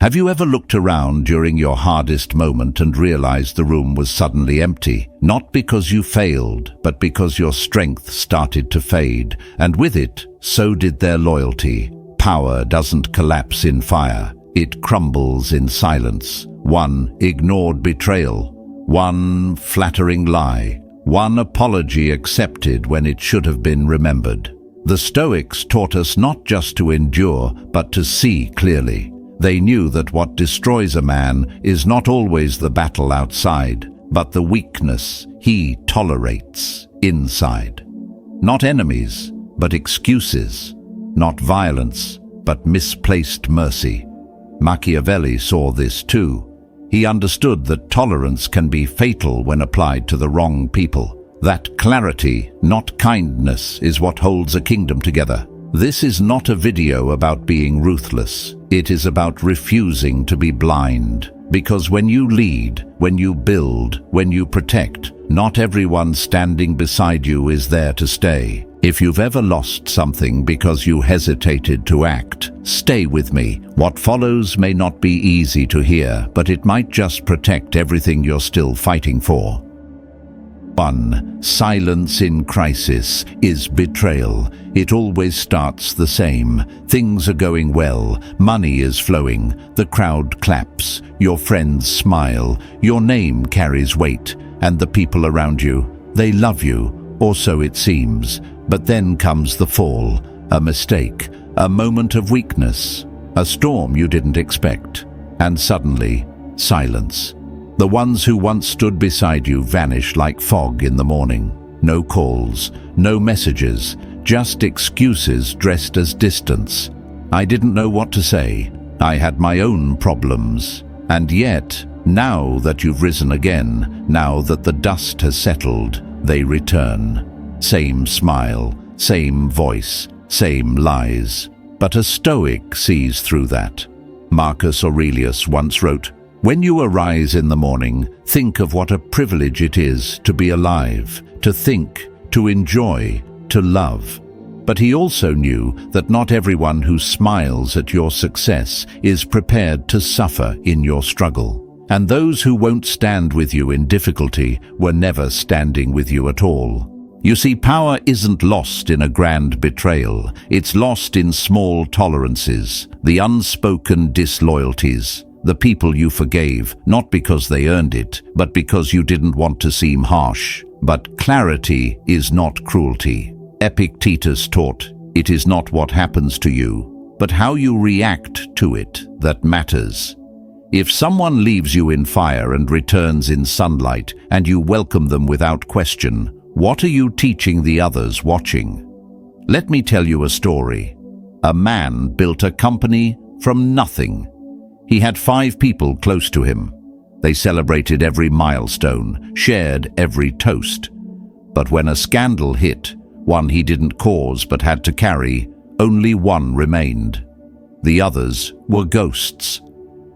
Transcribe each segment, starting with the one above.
Have you ever looked around during your hardest moment and realized the room was suddenly empty? Not because you failed, but because your strength started to fade, and with it, so did their loyalty. Power doesn't collapse in fire. It crumbles in silence. One ignored betrayal, one flattering lie, one apology accepted when it should have been remembered. The Stoics taught us not just to endure, but to see clearly. They knew that what destroys a man is not always the battle outside, but the weakness he tolerates inside. Not enemies, but excuses. Not violence, but misplaced mercy. Machiavelli saw this too. He understood that tolerance can be fatal when applied to the wrong people. That clarity, not kindness, is what holds a kingdom together. This is not a video about being ruthless. It is about refusing to be blind. Because when you lead, when you build, when you protect, not everyone standing beside you is there to stay. If you've ever lost something because you hesitated to act, stay with me. What follows may not be easy to hear, but it might just protect everything you're still fighting for. 1. Silence in crisis is betrayal. It always starts the same. Things are going well, money is flowing, the crowd claps, your friends smile, your name carries weight, and the people around you, they love you, or so it seems. But then comes the fall, a mistake, a moment of weakness, a storm you didn't expect, and suddenly, silence. The ones who once stood beside you vanish like fog in the morning. No calls, no messages, just excuses dressed as distance. I didn't know what to say. I had my own problems. And yet, now that you've risen again, now that the dust has settled, they return. Same smile, same voice, same lies. But a Stoic sees through that. Marcus Aurelius once wrote, "When you arise in the morning, think of what a privilege it is to be alive, to think, to enjoy, to love." But he also knew that not everyone who smiles at your success is prepared to suffer in your struggle. And those who won't stand with you in difficulty were never standing with you at all. You see, power isn't lost in a grand betrayal. It's lost in small tolerances, the unspoken disloyalties. The people you forgave, not because they earned it, but because you didn't want to seem harsh. But clarity is not cruelty. Epictetus taught, it is not what happens to you, but how you react to it that matters. If someone leaves you in fire and returns in sunlight, and you welcome them without question, what are you teaching the others watching? Let me tell you a story. A man built a company from nothing. He had 5 people close to him. They celebrated every milestone, shared every toast. But when a scandal hit, one he didn't cause but had to carry, only one remained. The others were ghosts.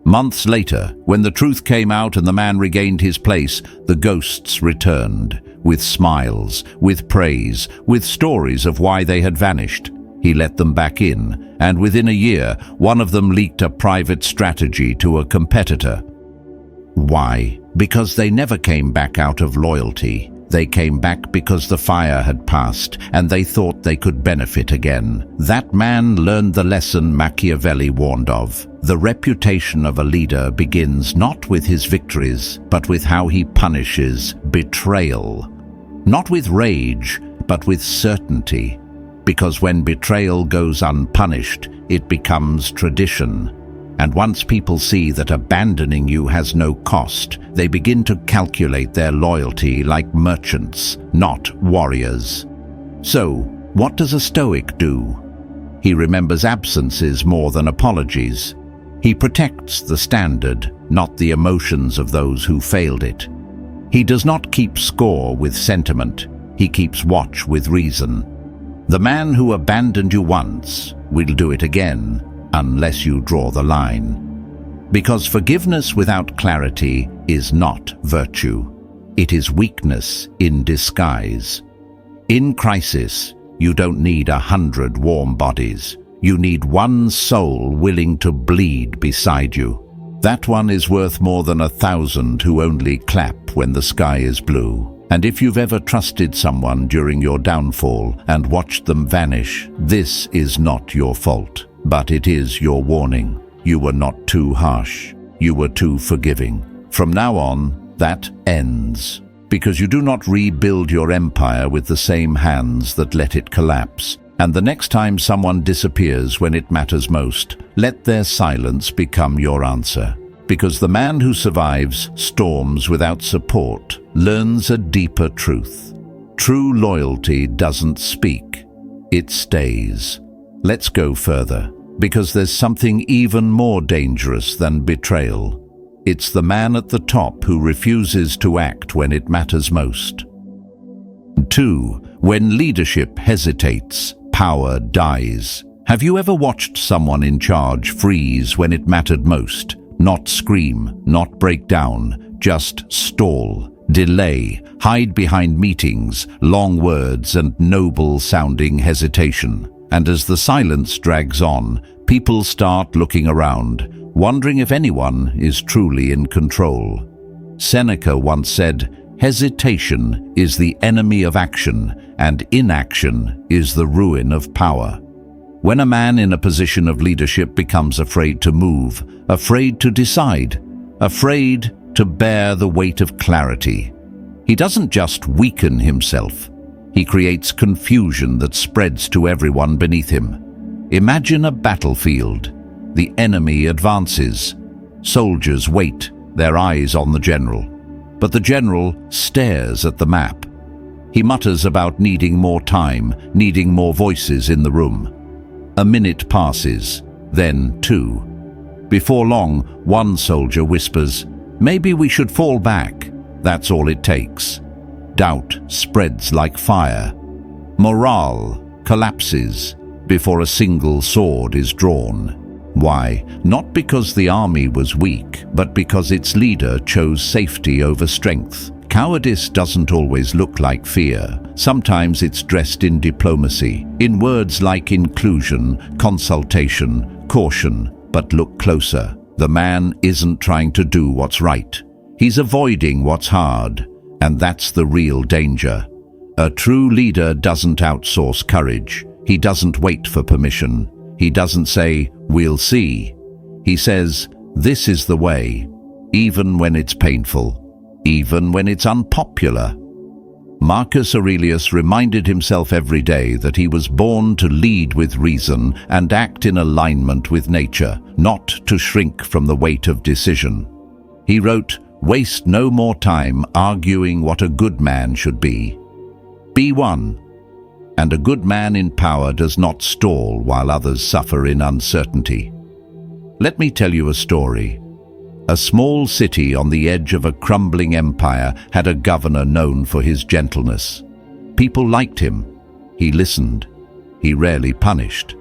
Months later, when the truth came out and the man regained his place, the ghosts returned, with smiles, with praise, with stories of why they had vanished. He let them back in, and within a year, one of them leaked a private strategy to a competitor. Why? Because they never came back out of loyalty. They came back because the fire had passed, and they thought they could benefit again. That man learned the lesson Machiavelli warned of. The reputation of a leader begins not with his victories, but with how he punishes betrayal. Not with rage, but with certainty. Because when betrayal goes unpunished, it becomes tradition. And once people see that abandoning you has no cost, they begin to calculate their loyalty like merchants, not warriors. So, what does a Stoic do? He remembers absences more than apologies. He protects the standard, not the emotions of those who failed it. He does not keep score with sentiment. He keeps watch with reason. The man who abandoned you once will do it again, unless you draw the line. Because forgiveness without clarity is not virtue. It is weakness in disguise. In crisis, you don't need 100 warm bodies. You need one soul willing to bleed beside you. That one is worth more than 1,000 who only clap when the sky is blue. And if you've ever trusted someone during your downfall and watched them vanish, this is not your fault, but it is your warning. You were not too harsh. You were too forgiving. From now on, that ends. Because you do not rebuild your empire with the same hands that let it collapse. And the next time someone disappears when it matters most, let their silence become your answer. Because the man who survives storms without support learns a deeper truth. True loyalty doesn't speak, it stays. Let's go further, because there's something even more dangerous than betrayal. It's the man at the top who refuses to act when it matters most. 2. When leadership hesitates, power dies. Have you ever watched someone in charge freeze when it mattered most? Not scream, not break down, just stall, delay, hide behind meetings, long words and noble-sounding hesitation. And as the silence drags on, people start looking around, wondering if anyone is truly in control. Seneca once said, "Hesitation is the enemy of action, and inaction is the ruin of power." When a man in a position of leadership becomes afraid to move, afraid to decide, afraid to bear the weight of clarity, he doesn't just weaken himself, he creates confusion that spreads to everyone beneath him. Imagine a battlefield. The enemy advances. Soldiers wait, their eyes on the general. But the general stares at the map. He mutters about needing more time, needing more voices in the room. A minute passes, then 2. Before long, one soldier whispers, "Maybe we should fall back." That's all it takes. Doubt spreads like fire. Morale collapses before a single sword is drawn. Why? Not because the army was weak, but because its leader chose safety over strength. Cowardice doesn't always look like fear. Sometimes it's dressed in diplomacy, in words like inclusion, consultation, caution. But look closer. The man isn't trying to do what's right. He's avoiding what's hard, and that's the real danger. A true leader doesn't outsource courage. He doesn't wait for permission. He doesn't say, "We'll see." He says, "This is the way," even when it's painful, even when it's unpopular. Marcus Aurelius reminded himself every day that he was born to lead with reason and act in alignment with nature, not to shrink from the weight of decision. He wrote, "Waste no more time arguing what a good man should be. Be one." And a good man in power does not stall while others suffer in uncertainty. Let me tell you a story. A small city on the edge of a crumbling empire had a governor known for his gentleness. People liked him. He listened. He rarely punished.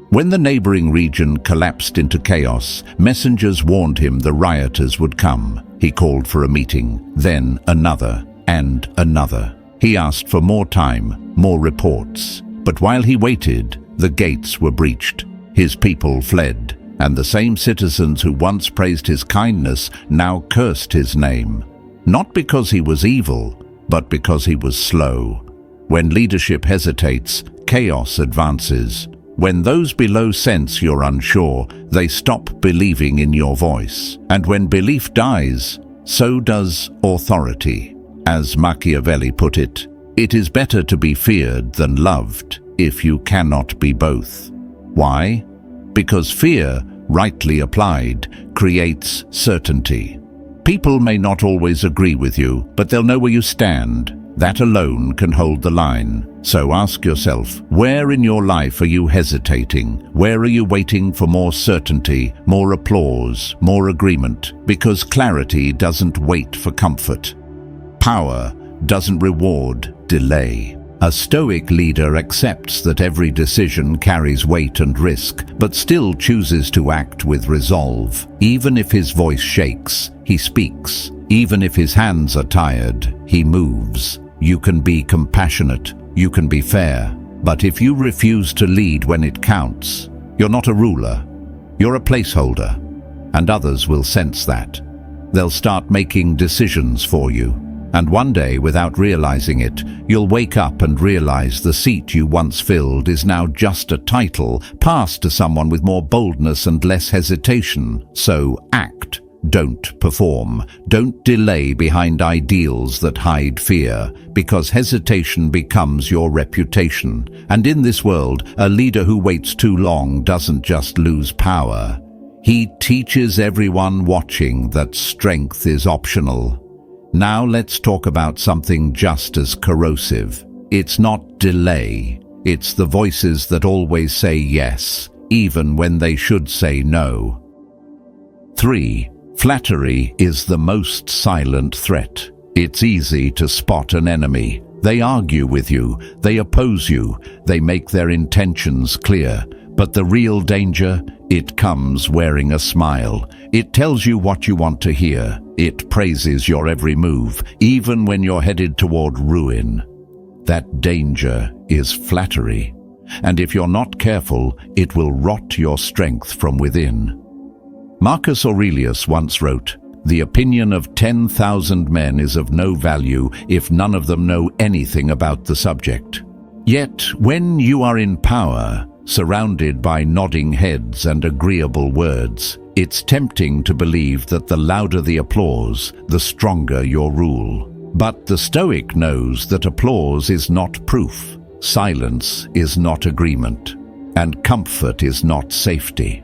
When the neighboring region collapsed into chaos, messengers warned him the rioters would come. He called for a meeting, then another, and another. He asked for more time, more reports. But while he waited, the gates were breached. His people fled. And the same citizens who once praised his kindness now cursed his name. Not because he was evil, but because he was slow. When leadership hesitates, chaos advances. When those below sense you're unsure, they stop believing in your voice. And when belief dies, so does authority. As Machiavelli put it, it is better to be feared than loved if you cannot be both. Why? Because fear, rightly applied, creates certainty. People may not always agree with you, but they'll know where you stand. That alone can hold the line. So ask yourself, where in your life are you hesitating? Where are you waiting for more certainty, more applause, more agreement? Because clarity doesn't wait for comfort. Power doesn't reward delay. A Stoic leader accepts that every decision carries weight and risk, but still chooses to act with resolve. Even if his voice shakes, he speaks. Even if his hands are tired, he moves. You can be compassionate, you can be fair, But if you refuse to lead when it counts, you're not a ruler, you're a placeholder, and others will sense that. They'll start making decisions for you, and one day, without realizing it, you'll wake up and realize the seat you once filled is now just a title passed to someone with more boldness and less hesitation. So act, don't perform. Don't delay behind ideals that hide fear, because hesitation becomes your reputation. And in this world, a leader who waits too long doesn't just lose power. He teaches everyone watching that strength is optional. Now let's talk about something just as corrosive. It's not delay. It's the voices that always say yes, even when they should say no. 3. Flattery is the most silent threat. It's easy to spot an enemy. They argue with you, they oppose you, they make their intentions clear. But the real danger, it comes wearing a smile. It tells you what you want to hear. It praises your every move, even when you're headed toward ruin. That danger is flattery. And if you're not careful, it will rot your strength from within. Marcus Aurelius once wrote, "The opinion of 10,000 men is of no value if none of them know anything about the subject." Yet, when you are in power, surrounded by nodding heads and agreeable words, it's tempting to believe that the louder the applause, the stronger your rule. But the Stoic knows that applause is not proof, silence is not agreement, and comfort is not safety.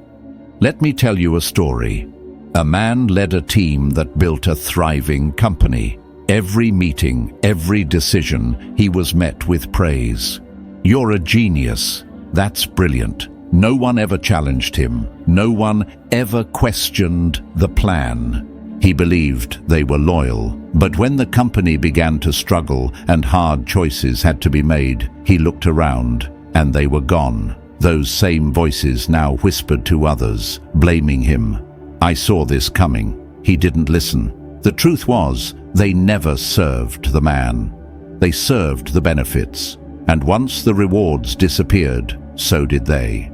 Let me tell you a story. A man led a team that built a thriving company. Every meeting, every decision, he was met with praise. "You're a genius. That's brilliant." No one ever challenged him. No one ever questioned the plan. He believed they were loyal. But when the company began to struggle and hard choices had to be made, he looked around and they were gone. Those same voices now whispered to others, blaming him. "I saw this coming." He didn't listen. The truth was, they never served the man. They served the benefits. And once the rewards disappeared, so did they.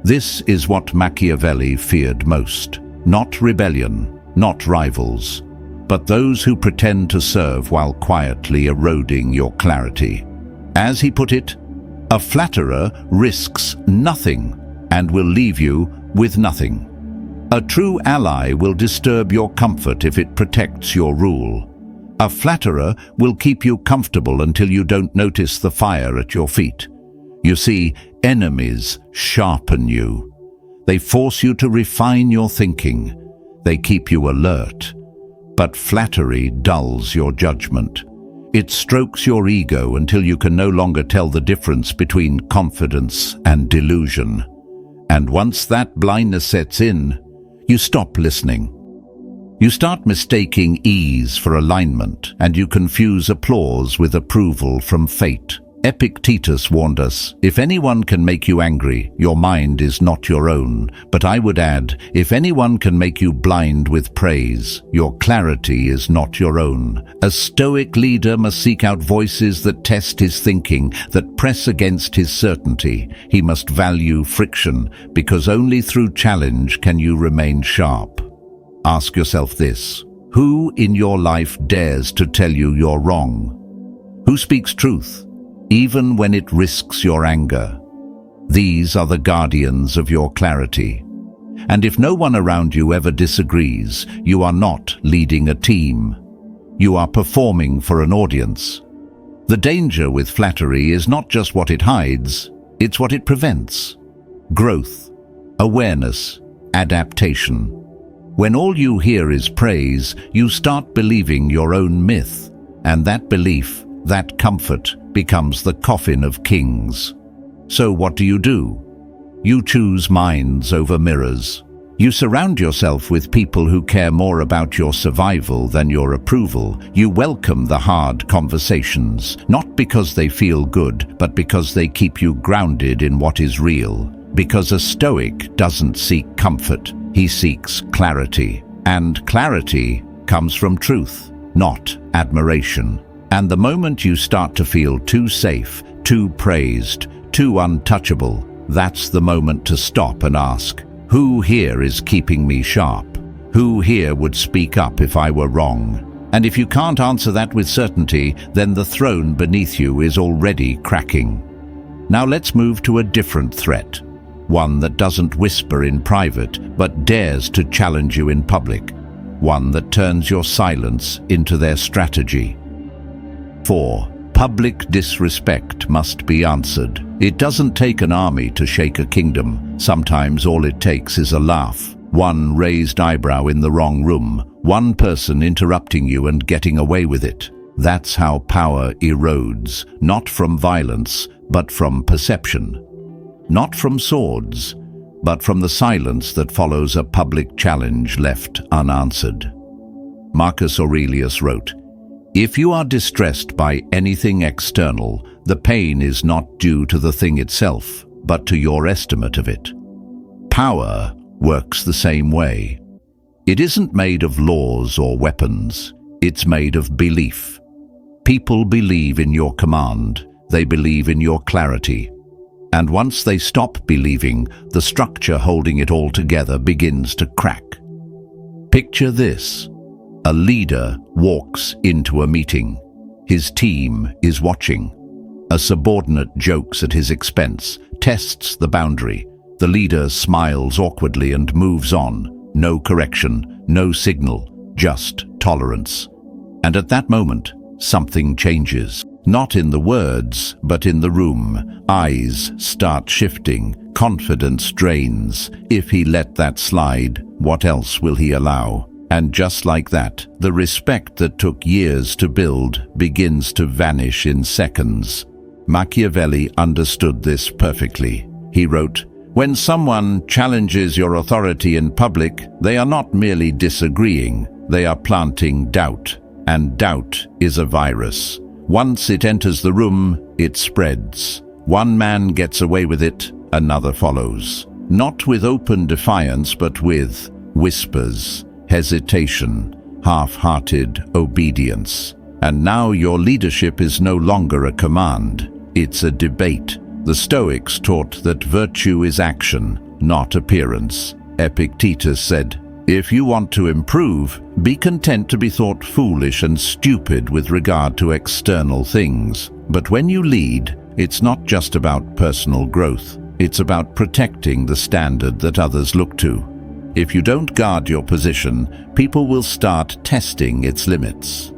This is what Machiavelli feared most. Not rebellion, not rivals, but those who pretend to serve while quietly eroding your clarity. As he put it, a flatterer risks nothing and will leave you with nothing. A true ally will disturb your comfort if it protects your rule. A flatterer will keep you comfortable until you don't notice the fire at your feet. You see, enemies sharpen you. They force you to refine your thinking. They keep you alert. But flattery dulls your judgment. It strokes your ego until you can no longer tell the difference between confidence and delusion. And once that blindness sets in, you stop listening. You start mistaking ease for alignment, and you confuse applause with approval from fate. Epictetus warned us, "If anyone can make you angry, your mind is not your own." But I would add, if anyone can make you blind with praise, your clarity is not your own. A Stoic leader must seek out voices that test his thinking, that press against his certainty. He must value friction, because only through challenge can you remain sharp. Ask yourself this: who in your life dares to tell you you're wrong? Who speaks truth, even when it risks your anger? These are the guardians of your clarity. And if no one around you ever disagrees, you are not leading a team. You are performing for an audience. The danger with flattery is not just what it hides, it's what it prevents. Growth, awareness, adaptation. When all you hear is praise, you start believing your own myth, and that belief, that comfort, becomes the coffin of kings. So what do? You choose minds over mirrors. You surround yourself with people who care more about your survival than your approval. You welcome the hard conversations, not because they feel good, but because they keep you grounded in what is real. Because a Stoic doesn't seek comfort, he seeks clarity. And clarity comes from truth, not admiration. And the moment you start to feel too safe, too praised, too untouchable, that's the moment to stop and ask, who here is keeping me sharp? Who here would speak up if I were wrong? And if you can't answer that with certainty, then the throne beneath you is already cracking. Now let's move to a different threat, one that doesn't whisper in private, but dares to challenge you in public, one that turns your silence into their strategy. 4. Public disrespect must be answered. It doesn't take an army to shake a kingdom. Sometimes all it takes is a laugh, one raised eyebrow in the wrong room, one person interrupting you and getting away with it. That's how power erodes, not from violence, but from perception. Not from swords, but from the silence that follows a public challenge left unanswered. Marcus Aurelius wrote, "If you are distressed by anything external, the pain is not due to the thing itself, but to your estimate of it." Power works the same way. It isn't made of laws or weapons, it's made of belief. People believe in your command, they believe in your clarity. And once they stop believing, the structure holding it all together begins to crack. Picture this. A leader walks into a meeting. His team is watching. A subordinate jokes at his expense, tests the boundary. The leader smiles awkwardly and moves on. No correction, no signal, just tolerance. And at that moment, something changes. Not in the words, but in the room. Eyes start shifting, confidence drains. If he let that slide, what else will he allow? And just like that, the respect that took years to build begins to vanish in seconds. Machiavelli understood this perfectly. He wrote, "When someone challenges your authority in public, they are not merely disagreeing, they are planting doubt. And doubt is a virus. Once it enters the room, it spreads. One man gets away with it, another follows. Not with open defiance, but with whispers, hesitation, half-hearted obedience. And now your leadership is no longer a command, it's a debate. The Stoics taught that virtue is action, not appearance. Epictetus said, "If you want to improve, be content to be thought foolish and stupid with regard to external things. But when you lead, it's not just about personal growth. It's about protecting the standard that others look to. If you don't guard your position, people will start testing its limits."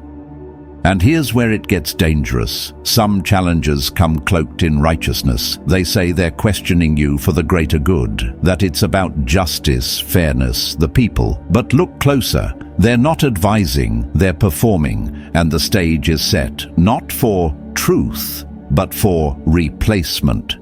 And here's where it gets dangerous. Some challengers come cloaked in righteousness. They say they're questioning you for the greater good, that it's about justice, fairness, the people. But look closer. They're not advising, they're performing, and the stage is set, not for truth, but for replacement.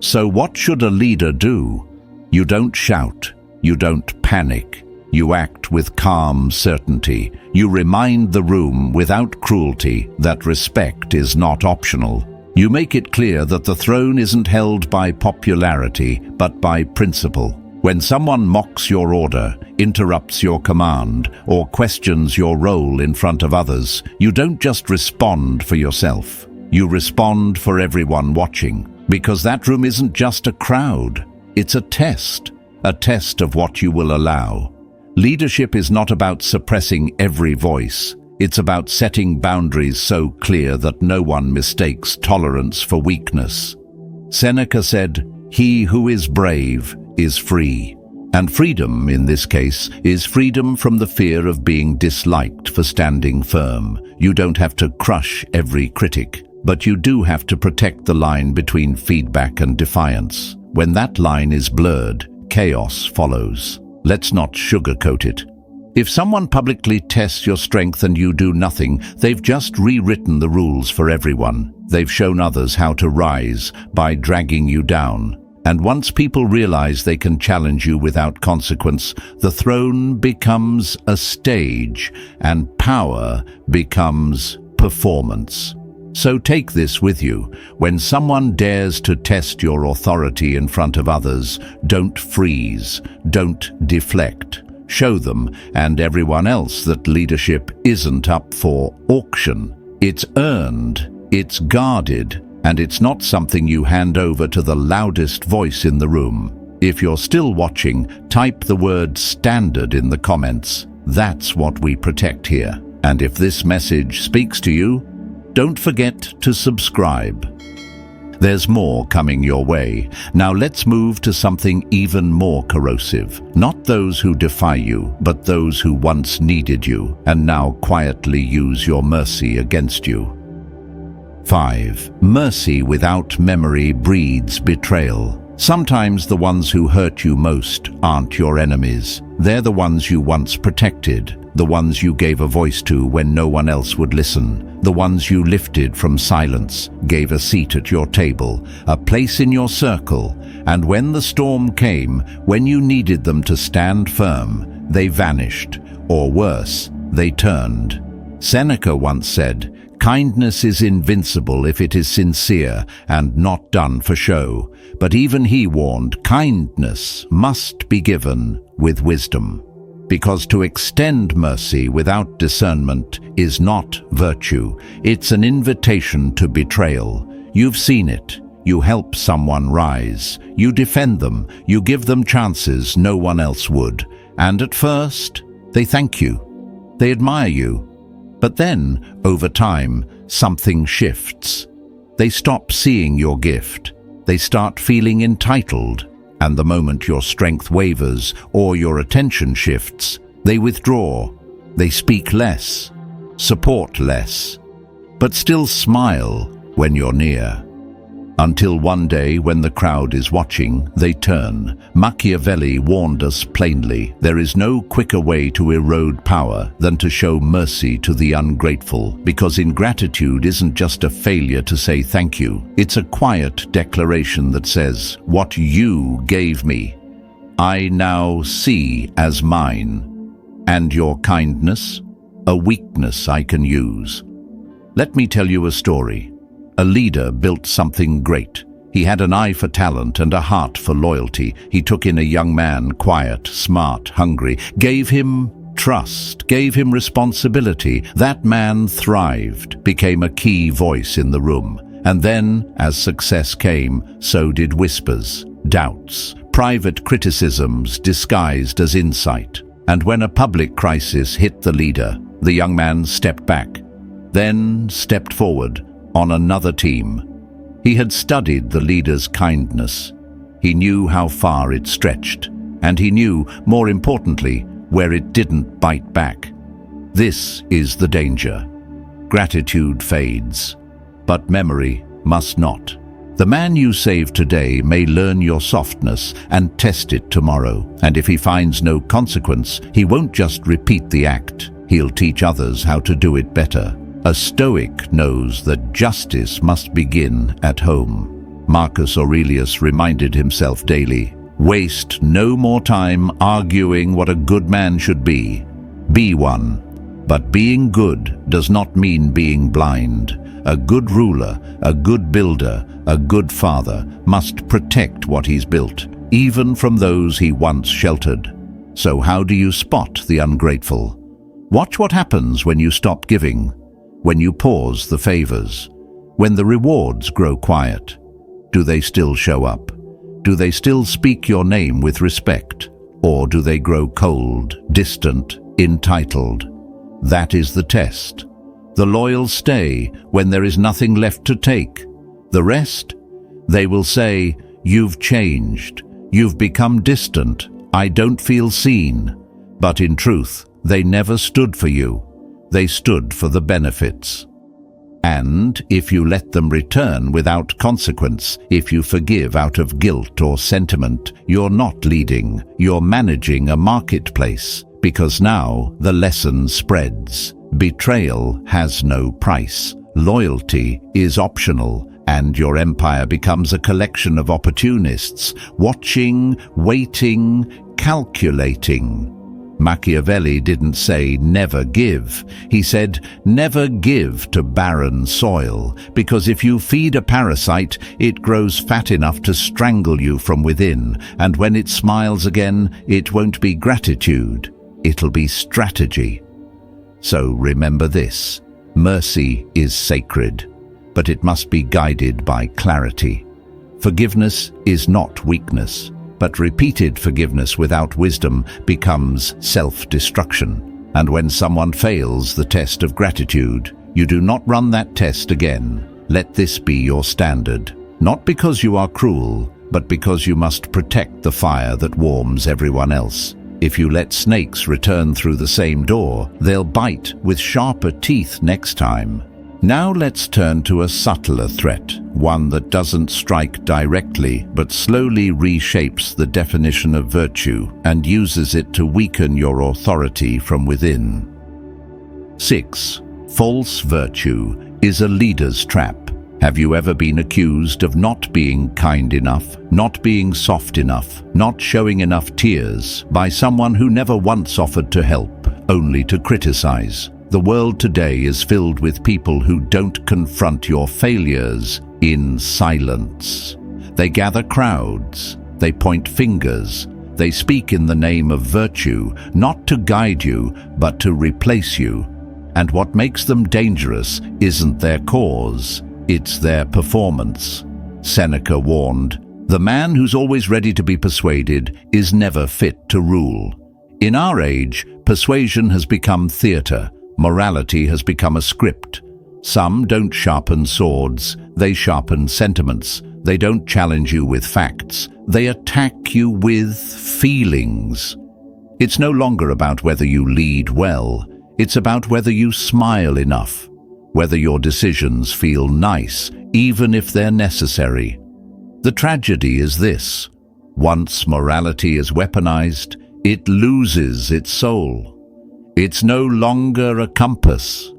So what should a leader do? You don't shout, you don't panic. You act with calm certainty. You remind the room without cruelty that respect is not optional. You make it clear that the throne isn't held by popularity, but by principle. When someone mocks your order, interrupts your command, or questions your role in front of others, you don't just respond for yourself. You respond for everyone watching, because that room isn't just a crowd. It's a test of what you will allow. Leadership is not about suppressing every voice. It's about setting boundaries so clear that no one mistakes tolerance for weakness. Seneca said, "He who is brave is free." And freedom, in this case, is freedom from the fear of being disliked for standing firm. You don't have to crush every critic, but you do have to protect the line between feedback and defiance. When that line is blurred, chaos follows. Let's not sugarcoat it. If someone publicly tests your strength and you do nothing, they've just rewritten the rules for everyone. They've shown others how to rise by dragging you down. And once people realize they can challenge you without consequence, the throne becomes a stage and power becomes performance. So take this with you. When someone dares to test your authority in front of others, don't freeze, don't deflect. Show them and everyone else that leadership isn't up for auction. It's earned, it's guarded, and it's not something you hand over to the loudest voice in the room. If you're still watching, type the word standard in the comments. That's what we protect here. And if this message speaks to you, don't forget to subscribe. There's more coming your way. Now let's move to something even more corrosive. Not those who defy you, but those who once needed you and now quietly use your mercy against you. 5. Mercy without memory breeds betrayal. Sometimes the ones who hurt you most aren't your enemies. They're the ones you once protected, the ones you gave a voice to when no one else would listen, the ones you lifted from silence, gave a seat at your table, a place in your circle, and when the storm came, when you needed them to stand firm, they vanished, or worse, they turned. Seneca once said, "Kindness is invincible if it is sincere and not done for show." But even he warned, kindness must be given with wisdom. Because to extend mercy without discernment is not virtue. It's an invitation to betrayal. You've seen it. You help someone rise. You defend them. You give them chances no one else would. And at first, they thank you. They admire you. But then, over time, something shifts. They stop seeing your gift. They start feeling entitled, and the moment your strength wavers or your attention shifts, they withdraw. They speak less, support less, but still smile when you're near. Until one day, when the crowd is watching, they turn. Machiavelli warned us plainly, there is no quicker way to erode power than to show mercy to the ungrateful, because ingratitude isn't just a failure to say thank you. It's a quiet declaration that says, what you gave me, I now see as mine, and your kindness, a weakness I can use. Let me tell you a story. A leader built something great. He had an eye for talent and a heart for loyalty. He took in a young man, quiet, smart, hungry, gave him trust, gave him responsibility. That man thrived, became a key voice in the room. And then, as success came, so did whispers, doubts, private criticisms disguised as insight. And when a public crisis hit the leader, the young man stepped back, then stepped forward, on another team. He had studied the leader's kindness. He knew how far it stretched, and he knew, more importantly, where it didn't bite back. This is the danger. Gratitude fades, but memory must not. The man you save today may learn your softness and test it tomorrow, and if he finds no consequence, he won't just repeat the act. He'll teach others how to do it better. A Stoic knows that justice must begin at home. Marcus Aurelius reminded himself daily, waste no more time arguing what a good man should be. Be one. But being good does not mean being blind. A good ruler, a good builder, a good father must protect what he's built, even from those he once sheltered. So how do you spot the ungrateful? Watch what happens when you stop giving. When you pause the favors, when the rewards grow quiet, do they still show up? Do they still speak your name with respect? Or do they grow cold, distant, entitled? That is the test. The loyal stay when there is nothing left to take. The rest? They will say, you've changed, you've become distant, I don't feel seen. But in truth, they never stood for you. They stood for the benefits. And if you let them return without consequence, if you forgive out of guilt or sentiment, you're not leading, you're managing a marketplace, because now the lesson spreads. Betrayal has no price. Loyalty is optional, and your empire becomes a collection of opportunists, watching, waiting, calculating. Machiavelli didn't say never give. He said never give to barren soil, because if you feed a parasite, it grows fat enough to strangle you from within, and when it smiles again, it won't be gratitude, it'll be strategy. So remember this, mercy is sacred. but it must be guided by clarity. Forgiveness is not weakness, but repeated forgiveness without wisdom becomes self-destruction. And when someone fails the test of gratitude, you do not run that test again. Let this be your standard, not because you are cruel, but because you must protect the fire that warms everyone else. If you let snakes return through the same door, they'll bite with sharper teeth next time. Now let's turn to a subtler threat, one that doesn't strike directly but slowly reshapes the definition of virtue and uses it to weaken your authority from within. 6. False virtue is a leader's trap. Have you ever been accused of not being kind enough, not being soft enough, not showing enough tears by someone who never once offered to help, only to criticize? The world today is filled with people who don't confront your failures in silence. They gather crowds, they point fingers, they speak in the name of virtue, not to guide you, but to replace you. And what makes them dangerous isn't their cause, it's their performance. Seneca warned, "The man who's always ready to be persuaded is never fit to rule." In our age, persuasion has become theater. Morality has become a script. Some don't sharpen swords, they sharpen sentiments. They don't challenge you with facts, they attack you with feelings. It's no longer about whether you lead well, it's about whether you smile enough, whether your decisions feel nice, even if they're necessary. The tragedy is this: once morality is weaponized, it loses its soul. It's no longer a compass,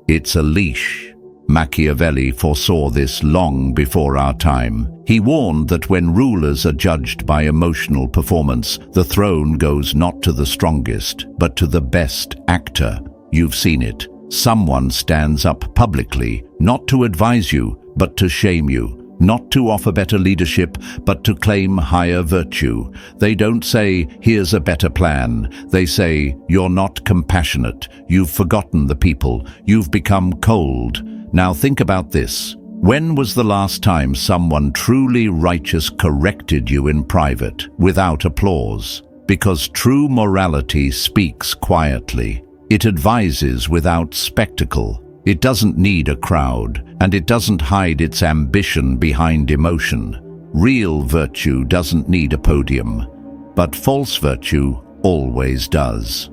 it's a leash. Machiavelli foresaw this long before our time. He warned that when rulers are judged by emotional performance, the throne goes not to the strongest, but to the best actor. You've seen it. Someone stands up publicly, not to advise you, but to shame you. Not to offer better leadership, but to claim higher virtue. They don't say, "Here's a better plan." They say, "You're not compassionate. You've forgotten the people. You've become cold." Now think about this. When was the last time someone truly righteous corrected you in private, without applause? Because true morality speaks quietly. It advises without spectacle. It doesn't need a crowd, and it doesn't hide its ambition behind emotion. Real virtue doesn't need a podium, but false virtue always does.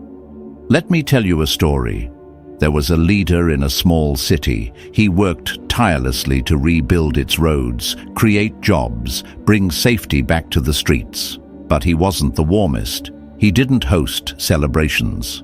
Let me tell you a story. There was a leader in a small city. He worked tirelessly to rebuild its roads, create jobs, bring safety back to the streets. But he wasn't the warmest. He didn't host celebrations.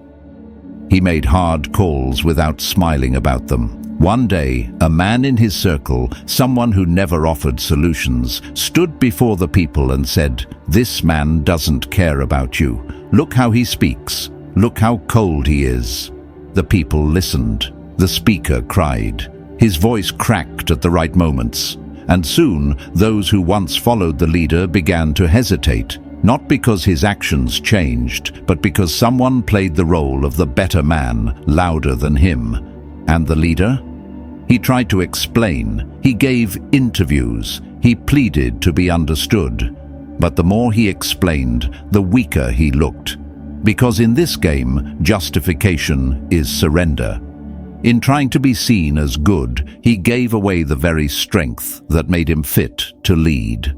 He made hard calls without smiling about them. One day, a man in his circle, someone who never offered solutions, stood before the people and said, "This man doesn't care about you. Look how he speaks. Look how cold he is." The people listened. The speaker cried. His voice cracked at the right moments. And soon, those who once followed the leader began to hesitate. Not because his actions changed, but because someone played the role of the better man louder than him. And the leader? He tried to explain. He gave interviews. He pleaded to be understood. But the more he explained, the weaker he looked. Because in this game, justification is surrender. In trying to be seen as good, he gave away the very strength that made him fit to lead.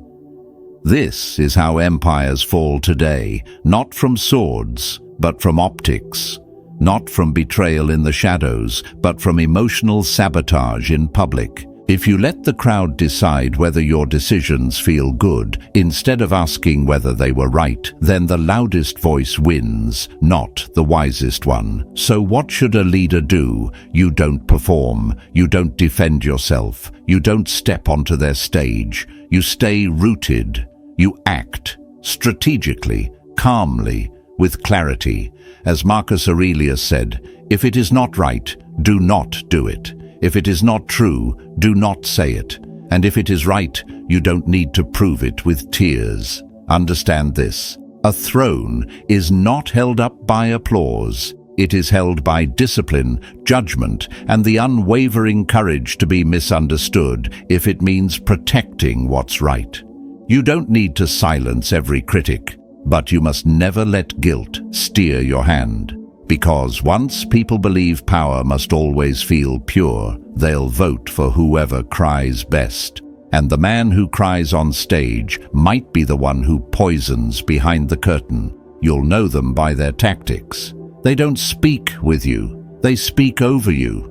This is how empires fall today, not from swords, but from optics. Not from betrayal in the shadows, but from emotional sabotage in public. If you let the crowd decide whether your decisions feel good, instead of asking whether they were right, then the loudest voice wins, not the wisest one. So what should a leader do? You don't perform. You don't defend yourself. You don't step onto their stage. You stay rooted. You act strategically, calmly, with clarity. As Marcus Aurelius said, "If it is not right, do not do it. If it is not true, do not say it. And if it is right, you don't need to prove it with tears." Understand this. A throne is not held up by applause. It is held by discipline, judgment, and the unwavering courage to be misunderstood if it means protecting what's right. You don't need to silence every critic, but you must never let guilt steer your hand. Because once people believe power must always feel pure, they'll vote for whoever cries best. And the man who cries on stage might be the one who poisons behind the curtain. You'll know them by their tactics. They don't speak with you, they speak over you.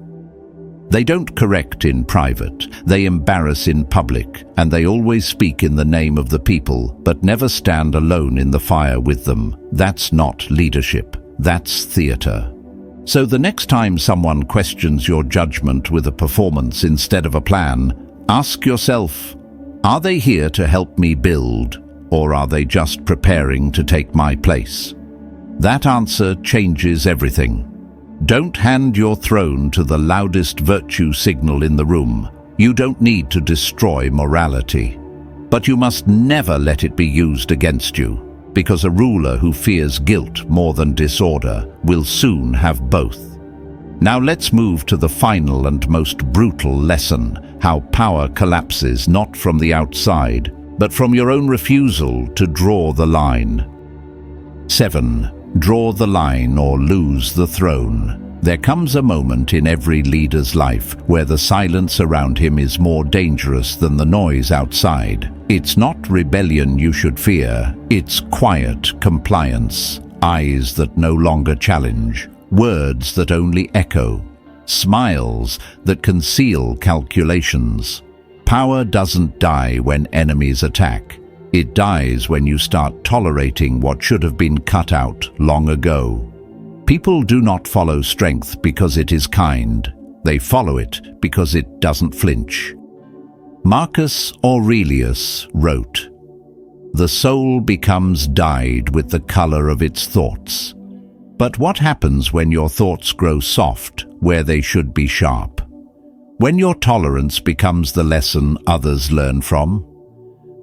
They don't correct in private, they embarrass in public, and they always speak in the name of the people, but never stand alone in the fire with them. That's not leadership, that's theater. So the next time someone questions your judgment with a performance instead of a plan, ask yourself, are they here to help me build, or are they just preparing to take my place? That answer changes everything. Don't hand your throne to the loudest virtue signal in the room. You don't need to destroy morality. But you must never let it be used against you, because a ruler who fears guilt more than disorder will soon have both. Now let's move to the final and most brutal lesson, how power collapses not from the outside, but from your own refusal to draw the line. 7. Draw the line or lose the throne. There comes a moment in every leader's life where the silence around him is more dangerous than the noise outside. It's not rebellion you should fear, it's quiet compliance, eyes that no longer challenge, words that only echo, smiles that conceal calculations. Power doesn't die when enemies attack. It dies when you start tolerating what should have been cut out long ago. People do not follow strength because it is kind. They follow it because it doesn't flinch. Marcus Aurelius wrote, "The soul becomes dyed with the color of its thoughts." But what happens when your thoughts grow soft where they should be sharp? When your tolerance becomes the lesson others learn from?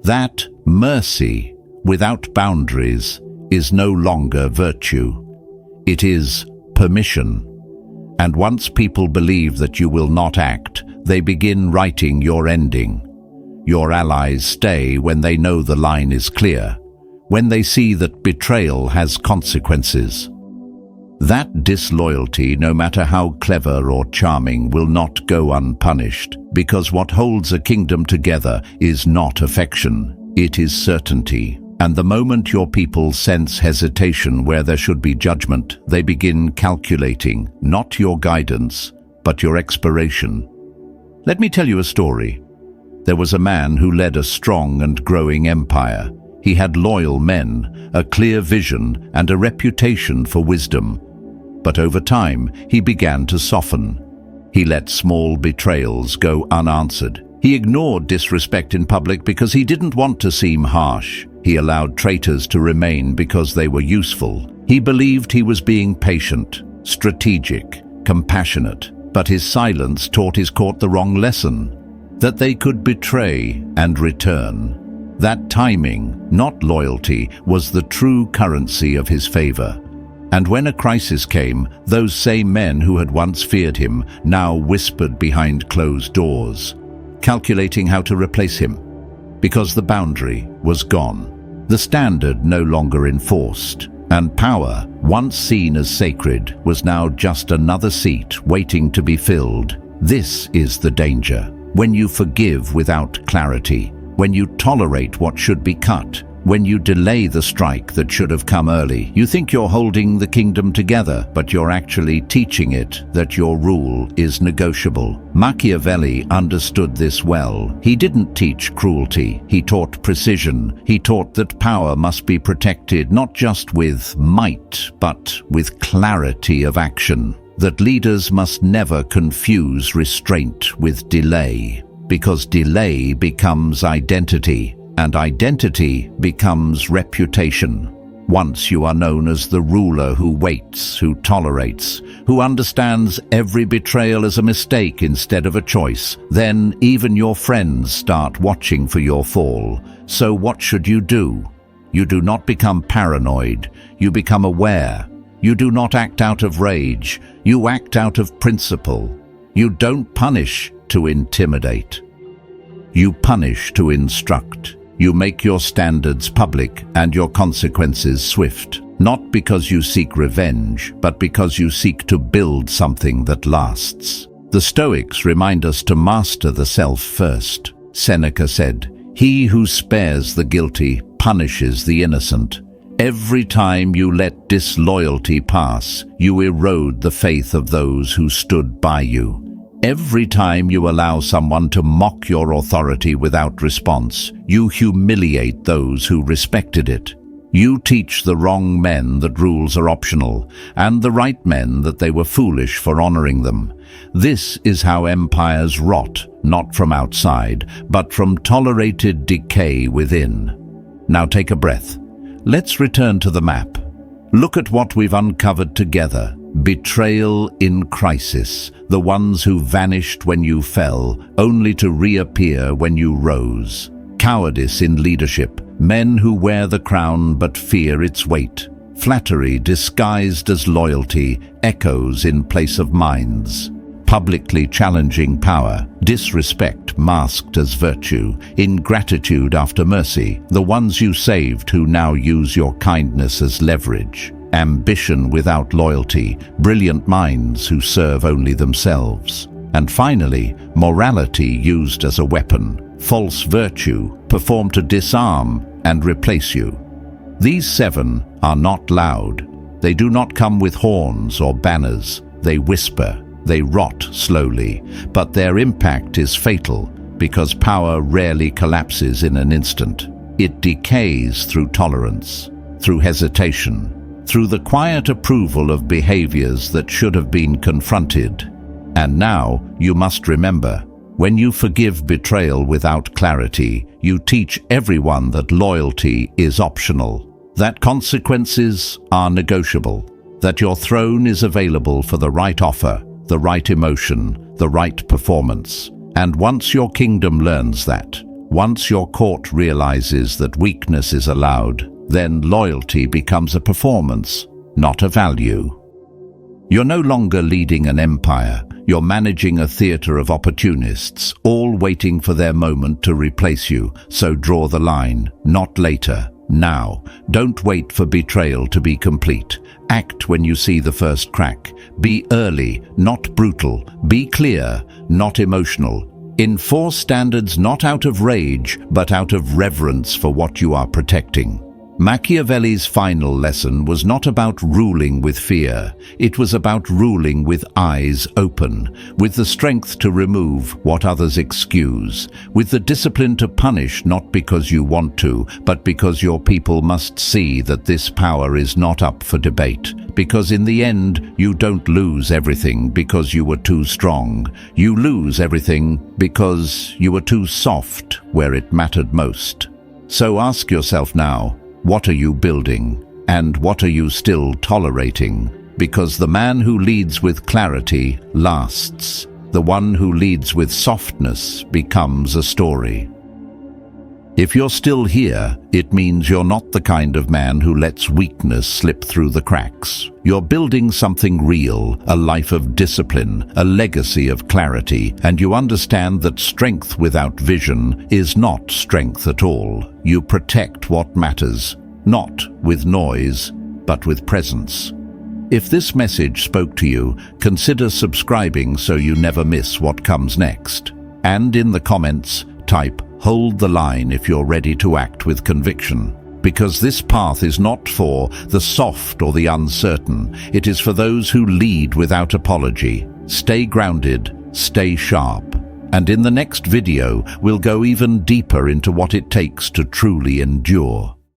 That mercy without boundaries is no longer virtue. It is permission. And once people believe that you will not act, they begin writing your ending. Your allies stay when they know the line is clear, when they see that betrayal has consequences. That disloyalty, no matter how clever or charming, will not go unpunished, because what holds a kingdom together is not affection, it is certainty. And the moment your people sense hesitation where there should be judgment, they begin calculating, not your guidance, but your expiration. Let me tell you a story. There was a man who led a strong and growing empire. He had loyal men, a clear vision, and a reputation for wisdom. But over time, he began to soften. He let small betrayals go unanswered. He ignored disrespect in public because he didn't want to seem harsh. He allowed traitors to remain because they were useful. He believed he was being patient, strategic, compassionate. But his silence taught his court the wrong lesson, that they could betray and return. That timing, not loyalty, was the true currency of his favor. And when a crisis came, those same men who had once feared him now whispered behind closed doors, calculating how to replace him. Because the boundary was gone, the standard no longer enforced, and power, once seen as sacred, was now just another seat waiting to be filled. This is the danger. When you forgive without clarity, when you tolerate what should be cut, when you delay the strike that should have come early, you think you're holding the kingdom together, but you're actually teaching it that your rule is negotiable. Machiavelli understood this well. He didn't teach cruelty, he taught precision. He taught that power must be protected not just with might, but with clarity of action. That leaders must never confuse restraint with delay, because delay becomes identity. And identity becomes reputation. Once you are known as the ruler who waits, who tolerates, who understands every betrayal as a mistake instead of a choice, then even your friends start watching for your fall. So what should you do? You do not become paranoid, you become aware. You do not act out of rage, you act out of principle. You don't punish to intimidate. You punish to instruct. You make your standards public and your consequences swift, not because you seek revenge, but because you seek to build something that lasts. The Stoics remind us to master the self first. Seneca said, "He who spares the guilty punishes the innocent." Every time you let disloyalty pass, you erode the faith of those who stood by you. Every time you allow someone to mock your authority without response, you humiliate those who respected it. You teach the wrong men that rules are optional, and the right men that they were foolish for honoring them. This is how empires rot, not from outside, but from tolerated decay within. Now take a breath. Let's return to the map. Look at what we've uncovered together. Betrayal in crisis, the ones who vanished when you fell, only to reappear when you rose. Cowardice in leadership, men who wear the crown but fear its weight. Flattery disguised as loyalty, echoes in place of minds. Publicly challenging power, disrespect masked as virtue, ingratitude after mercy, the ones you saved who now use your kindness as leverage. Ambition without loyalty, brilliant minds who serve only themselves. And finally, morality used as a weapon, false virtue, performed to disarm and replace you. These 7 are not loud. They do not come with horns or banners. They whisper, they rot slowly, but their impact is fatal because power rarely collapses in an instant. It decays through tolerance, through hesitation, through the quiet approval of behaviors that should have been confronted. And now, you must remember, when you forgive betrayal without clarity, you teach everyone that loyalty is optional, that consequences are negotiable, that your throne is available for the right offer, the right emotion, the right performance. And once your kingdom learns that, once your court realizes that weakness is allowed, then loyalty becomes a performance, not a value. You're no longer leading an empire, you're managing a theater of opportunists, all waiting for their moment to replace you. So draw the line, not later, now. Don't wait for betrayal to be complete. Act when you see the first crack. Be early, not brutal. Be clear, not emotional. Enforce standards not out of rage, but out of reverence for what you are protecting. Machiavelli's final lesson was not about ruling with fear. It was about ruling with eyes open, with the strength to remove what others excuse, with the discipline to punish not because you want to, but because your people must see that this power is not up for debate. Because in the end, you don't lose everything because you were too strong. You lose everything because you were too soft where it mattered most. So ask yourself now, what are you building, and what are you still tolerating? Because the man who leads with clarity lasts. The one who leads with softness becomes a story. If you're still here, it means you're not the kind of man who lets weakness slip through the cracks. You're building something real, a life of discipline, a legacy of clarity, and you understand that strength without vision is not strength at all. You protect what matters, not with noise, but with presence. If this message spoke to you, consider subscribing so you never miss what comes next. And in the comments, type "Hold the line" if you're ready to act with conviction. Because this path is not for the soft or the uncertain. It is for those who lead without apology. Stay grounded, stay sharp. And in the next video, we'll go even deeper into what it takes to truly endure.